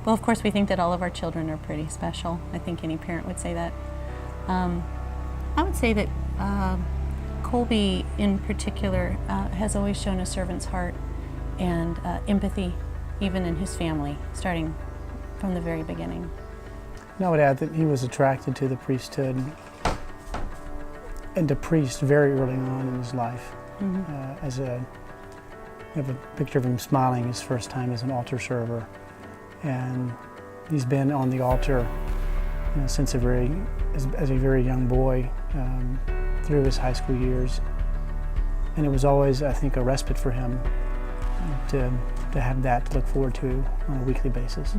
Well, of course, we think that all of our children are pretty special. I think any parent would say that. I would say that Kolbe, in particular, has always shown a servant's heart and empathy, even in his family, starting from the very beginning. And I would add that he was attracted to the priesthood and to priest very early on in his life. I have a picture of him smiling his first time as an altar server, and he's been on the altar since as a very young boy through his high school years, and it was always, I think, a respite for him to have that to look forward to on a weekly basis.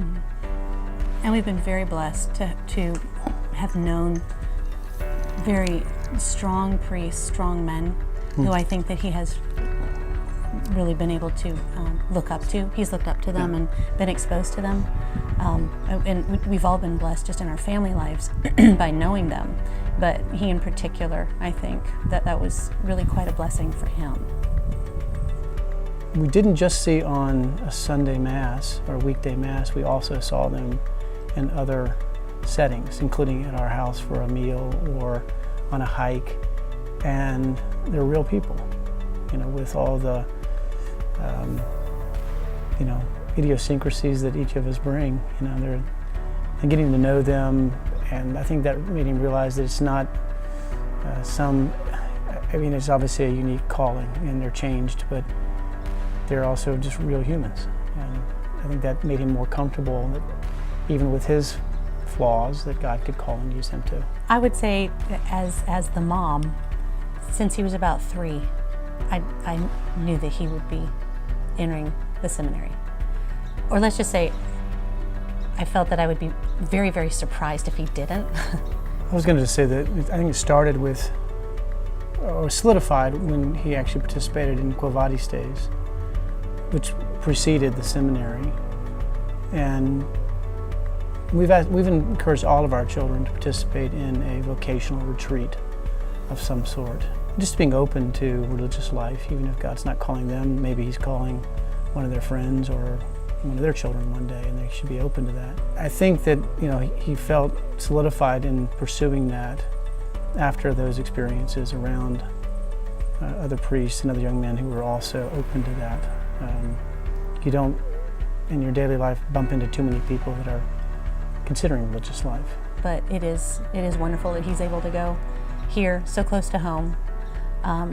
And we've been very blessed to have known very strong priests, strong men, who I think that he has really been able to look up to. He's looked up to them and been exposed to them. And we've all been blessed just in our family lives by knowing them. But he in particular, I think that was really quite a blessing for him. We didn't just see on a Sunday Mass or weekday Mass, we also saw them in other settings, including at our house for a meal or on a hike. And they're real people, with all the idiosyncrasies that each of us bring, and getting to know them, and I think that made him realize that it's not it's obviously a unique calling, and they're changed, but they're also just real humans, and I think that made him more comfortable that even with his flaws, that God could call and use him too. I would say, as the mom, since he was about 3, I knew that he would be entering the seminary. Or let's just say, I felt that I would be very, very surprised if he didn't. I was going to say that I think it started with, or solidified when he actually participated in Quo Vadis days, which preceded the seminary. And we've encouraged all of our children to participate in a vocational retreat of some sort. Just being open to religious life, even if God's not calling them, maybe he's calling one of their friends or one of their children one day, and they should be open to that. I think that he felt solidified in pursuing that after those experiences around other priests and other young men who were also open to that. You don't, in your daily life, bump into too many people that are considering religious life. But it is wonderful that he's able to go here, so close to home,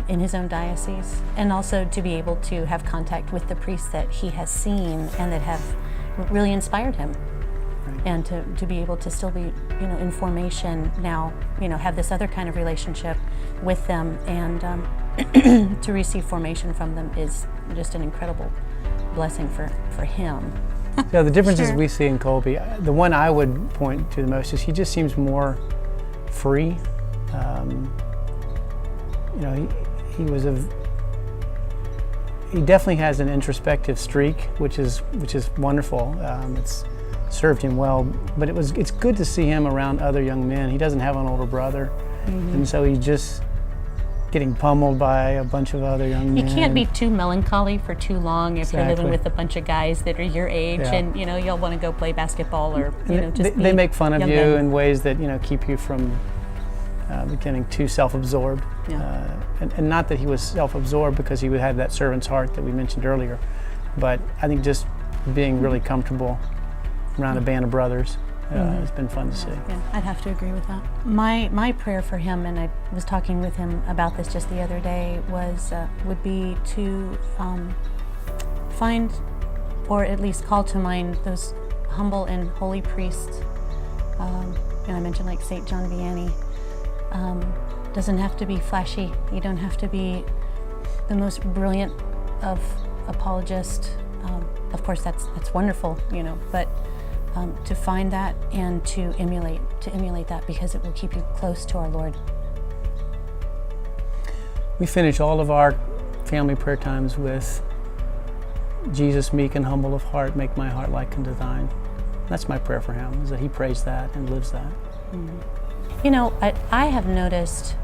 in his own diocese, and also to be able to have contact with the priests that he has seen and that have really inspired him. Right. And to be able to still be, in formation now, have this other kind of relationship with them, and to receive formation from them is just an incredible blessing for him. Yeah, the differences Sure. we see in Kolbe, the one I would point to the most is he just seems more free. He definitely has an introspective streak, which is wonderful. It's served him well, but it's good to see him around other young men. He doesn't have an older brother, and so he's just getting pummeled by a bunch of other young men. You can't be too melancholy for too long if you're living with a bunch of guys that are your age, and y'all want to go play basketball or they make fun of you men. in ways that keep you from becoming too self-absorbed. And not that he was self-absorbed, because he had that servant's heart that we mentioned earlier, but I think just being really comfortable around a band of brothers has been fun to see. Yeah, I'd have to agree with that. My prayer for him, and I was talking with him about this just the other day, would be to find, or at least call to mind, those humble and holy priests. I mentioned like St. John Vianney. Doesn't have to be flashy. You don't have to be the most brilliant of apologists. Of course, that's wonderful, but to find that and to emulate that, because it will keep you close to our Lord. We finish all of our family prayer times with, Jesus, meek and humble of heart, make my heart like unto thine. That's my prayer for him, is that he prays that and lives that. I have noticed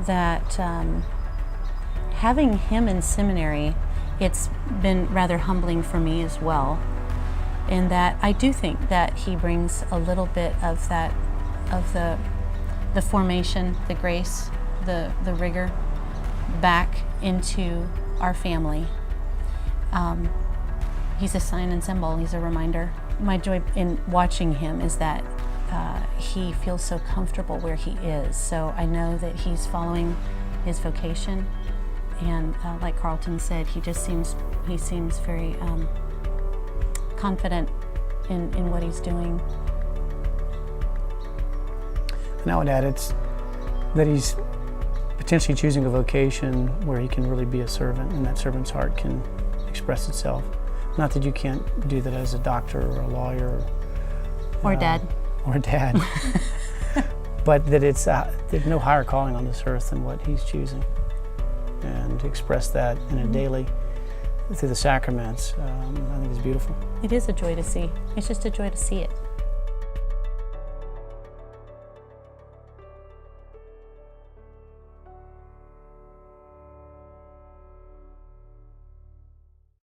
that having him in seminary, it's been rather humbling for me as well. in that I do think that he brings a little bit of that, of the formation, the grace, the rigor back into our family. He's a sign and symbol, he's a reminder. My joy in watching him is that he feels so comfortable where he is. So I know that he's following his vocation, and like Carlton said, he seems very confident in what he's doing. And I would add that he's potentially choosing a vocation where he can really be a servant, and that servant's heart can express itself. Not that you can't do that as a doctor or a lawyer. Or dad. Or dad. But that there's no higher calling on this earth than what he's choosing. And to express that in a daily, through the sacraments, I think is beautiful. It is a joy to see. It's just a joy to see it.